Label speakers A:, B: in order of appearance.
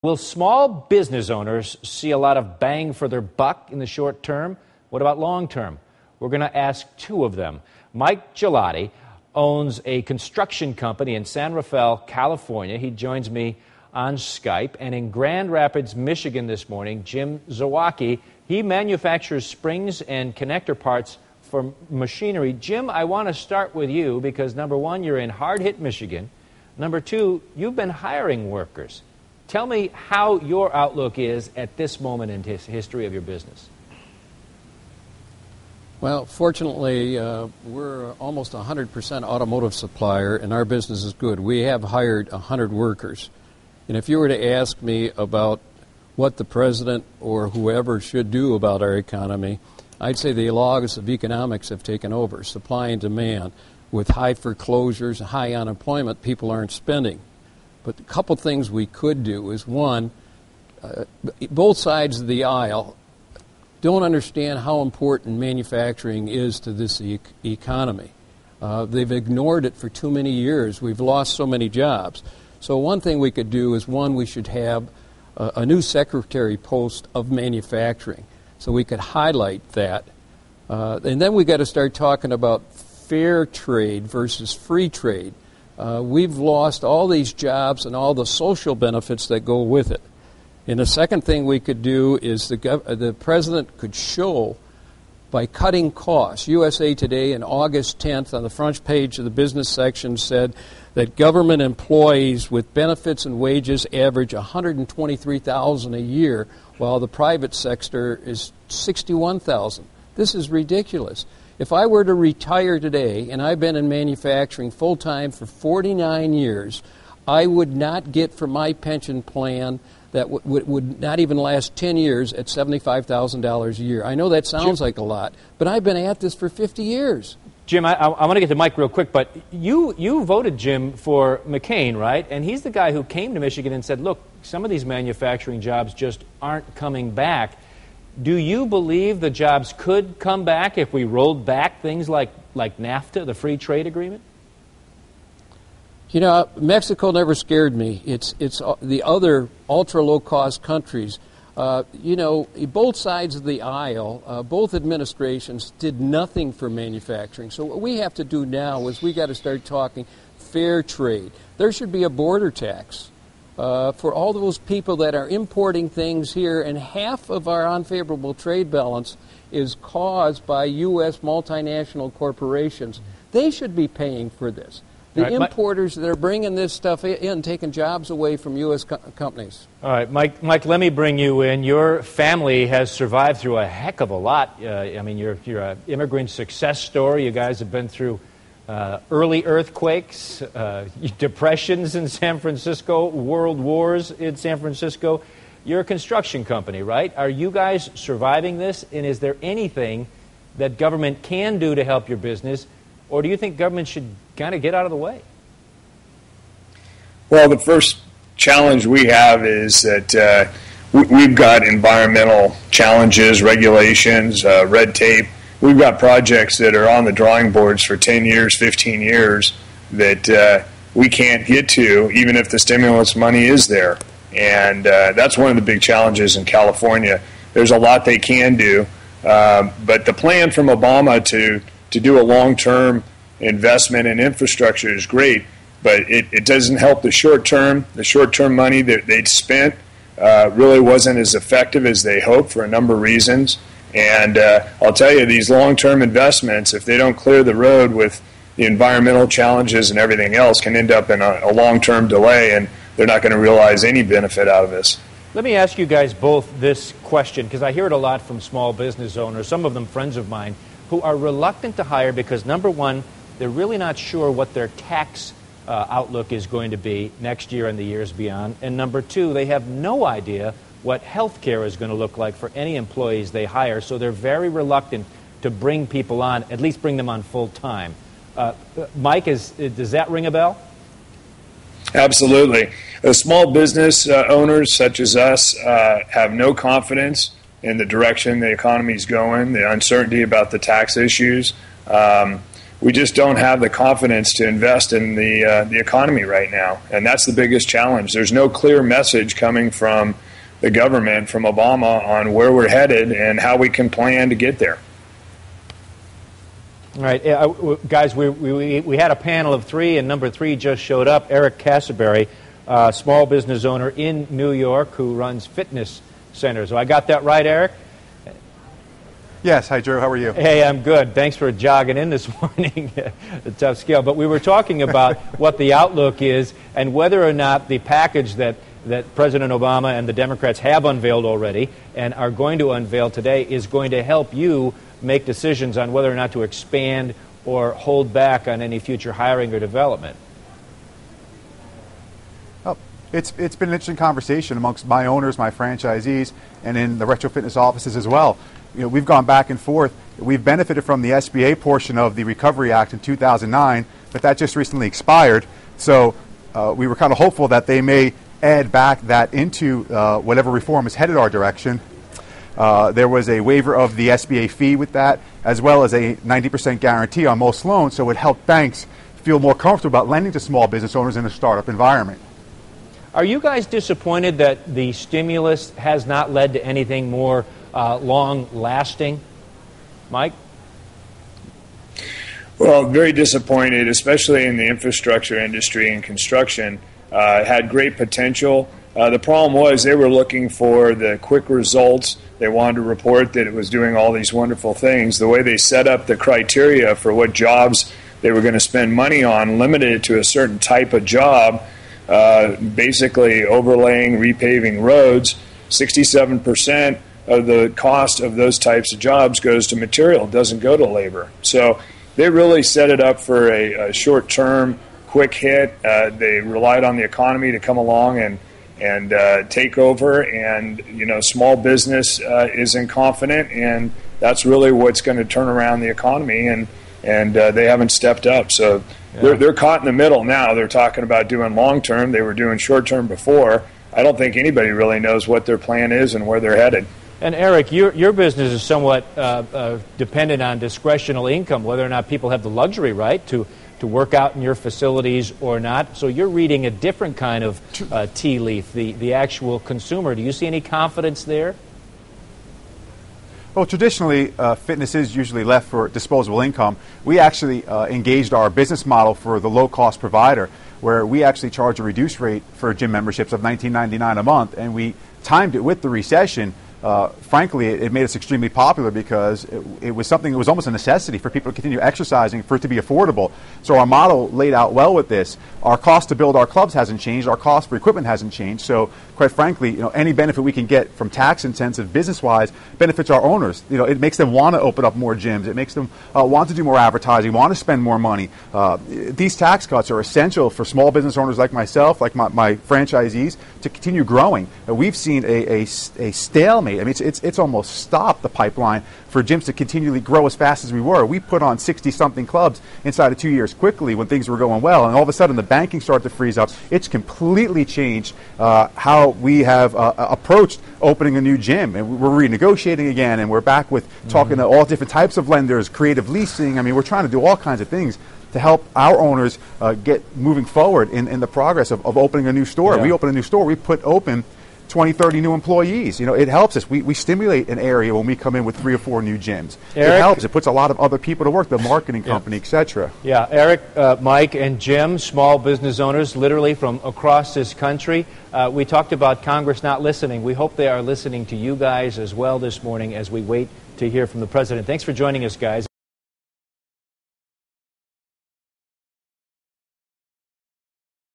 A: Will small business owners see a lot of bang for their buck in the short term? What about long term? We're going to ask two of them. Mike Ghilloti owns a construction company in San Rafael, California. He joins me on Skype. And in Grand Rapids, Michigan this morning, Jim Zawacki, he manufactures springs and connector parts for machinery. Jim, I want to start with you because, number one, you're in hard-hit Michigan. Number two, you've been hiring workers. Tell me how your outlook is at this moment in history of your business.
B: Well, fortunately, we're almost 100% automotive supplier, and our business is good. We have hired 100 workers. And if you were to ask me about what the president or whoever should do about our economy, I'd say the laws of economics have taken over. Supply and demand. With high foreclosures, high unemployment, people aren't spending. But a couple things we could do is, one, both sides of the aisle don't understand how important manufacturing is to this economy. They've ignored it for too many years. We've lost so many jobs. So one thing we could do is, one, we should have a new secretary post of manufacturing so we could highlight that. And then we got to start talking about fair trade versus free trade. We've lost all these jobs and all the social benefits that go with it. And the second thing we could do is the president could show by cutting costs. USA Today on August 10th on the front page of the business section said that government employees with benefits and wages average $123,000 a year, while the private sector is $61,000. This is ridiculous. If I were to retire today, and I've been in manufacturing full-time for 49 years, I would not get from my pension plan that would not even last 10 years at $75,000 a year. I know that sounds like a lot, but I've been at this for 50 years.
A: Jim, I want to get to Mike real quick, but you voted, Jim, for McCain, right? And he's the guy who came to Michigan and said, look, some of these manufacturing jobs just aren't coming back. Do you believe the jobs could come back if we rolled back things like NAFTA, the free trade agreement?
B: You know, Mexico never scared me. It's the other ultra-low-cost countries. Both sides of the aisle, both administrations did nothing for manufacturing. So what we have to do now is we got to start talking fair trade. There should be a border tax for all those people that are importing things here, and half of our unfavorable trade balance is caused by U.S. multinational corporations. They should be paying for this. The importers that are bringing this stuff in, taking jobs away from U.S. companies. All
A: right, Mike, let me bring you in. Your family has survived through a heck of a lot. You're an immigrant success story. You guys have been through early earthquakes, depressions in San Francisco, world wars in San Francisco. You're a construction company, right? Are you guys surviving this? And is there anything that government can do to help your business? Or do you think government should kind of get out of the way?
C: Well, the first challenge we have is that we've got environmental challenges, regulations, red tape. We've got projects that are on the drawing boards for 10 years, 15 years that we can't get to, even if the stimulus money is there. And that's one of the big challenges in California. There's a lot they can do, but the plan from Obama to do a long-term investment in infrastructure is great, but it doesn't help the short term. The short-term money that they'd spent really wasn't as effective as they hoped for a number of reasons. And I'll tell you, these long-term investments, if they don't clear the road with the environmental challenges and everything else, can end up in a long-term delay, and they're not going to realize any benefit out of this.
A: Let me ask you guys both this question, because I hear it a lot from small business owners, some of them friends of mine, who are reluctant to hire because, number one, they're really not sure what their tax outlook is going to be next year and the years beyond. And number two, they have no idea what health care is going to look like for any employees they hire. So they're very reluctant to bring people on, at least bring them on full time. Mike, does that ring a bell?
C: Absolutely. Small business owners such as us have no confidence in the direction the economy is going, the uncertainty about the tax issues. we just don't have the confidence to invest in the economy right now. And that's the biggest challenge. There's no clear message coming from the government, from Obama, on where we're headed and how we can plan to get there.
A: All right, guys, we had a panel of three, and number three just showed up. Eric Casaburi, small business owner in New York who runs fitness centers. So I got that right, Eric?
D: Yes. Hi, Drew. How are you?
A: Hey, I'm good. Thanks for jogging in this morning. A tough scale. But we were talking about what the outlook is and whether or not the package that President Obama and the Democrats have unveiled already and are going to unveil today is going to help you make decisions on whether or not to expand or hold back on any future hiring or development.
D: Oh, it's been an interesting conversation amongst my owners, my franchisees, and in the Retro Fitness offices as well. You know, we've gone back and forth. We've benefited from the SBA portion of the Recovery Act in 2009, but that just recently expired. So we were kind of hopeful that they may add back that into whatever reform is headed our direction. There was a waiver of the SBA fee with that, as well as a 90% guarantee on most loans, so it helped banks feel more comfortable about lending to small business owners in a startup environment.
A: Are you guys disappointed that the stimulus has not led to anything more long-lasting? Mike?
C: Well, very disappointed, especially in the infrastructure industry and construction. Had great potential. The problem was they were looking for the quick results. They wanted to report that it was doing all these wonderful things. The way they set up the criteria for what jobs they were going to spend money on limited it to a certain type of job, basically overlaying, repaving roads. 67% of the cost of those types of jobs goes to material, doesn't go to labor. So they really set it up for a short-term, quick hit. They relied on the economy to come along and take over, and small business isn't confident, and that's really what's going to turn around the economy, and they haven't stepped up. So they're caught in the middle now. They're talking about doing long-term. They were doing short-term before. I don't think anybody really knows what their plan is and where they're headed.
A: And Eric, your business is somewhat dependent on discretional income, whether or not people have the luxury, right, to work out in your facilities or not. So you're reading a different kind of tea leaf, the actual consumer. Do you see any confidence there?
D: Well, traditionally, fitness is usually left for disposable income. We actually engaged our business model for the low-cost provider, where we actually charge a reduced rate for gym memberships of $19.99 a month, and we timed it with the recession. Frankly, it made us extremely popular because it was something that was almost a necessity for people to continue exercising, for it to be affordable. So our model laid out well with this. Our cost to build our clubs hasn't changed. Our cost for equipment hasn't changed. So quite frankly, any benefit we can get from tax-intensive business-wise benefits our owners. It makes them want to open up more gyms. It makes them want to do more advertising, want to spend more money. These tax cuts are essential for small business owners like myself, like my franchisees, to continue growing. We've seen a stalemate. I mean, it's almost stopped the pipeline for gyms to continually grow as fast as we were. We put on 60-something clubs inside of 2 years quickly when things were going well, and all of a sudden the banking started to freeze up. It's completely changed how we have approached opening a new gym, and we're renegotiating again, and we're back with talking to all different types of lenders, creative leasing. I mean, we're trying to do all kinds of things to help our owners get moving forward in the progress of opening a new store. Yeah. We open a new store, we put open 20, 30 new employees. It helps us. We stimulate an area when we come in with 3 or 4 new gyms.
A: Eric,
D: it helps. It puts a lot of other people to work, the marketing company, etc.
A: Yeah, Eric, Mike, and Jim, small business owners literally from across this country. We talked about Congress not listening. We hope they are listening to you guys as well this morning as we wait to hear from the president. Thanks for joining us, guys.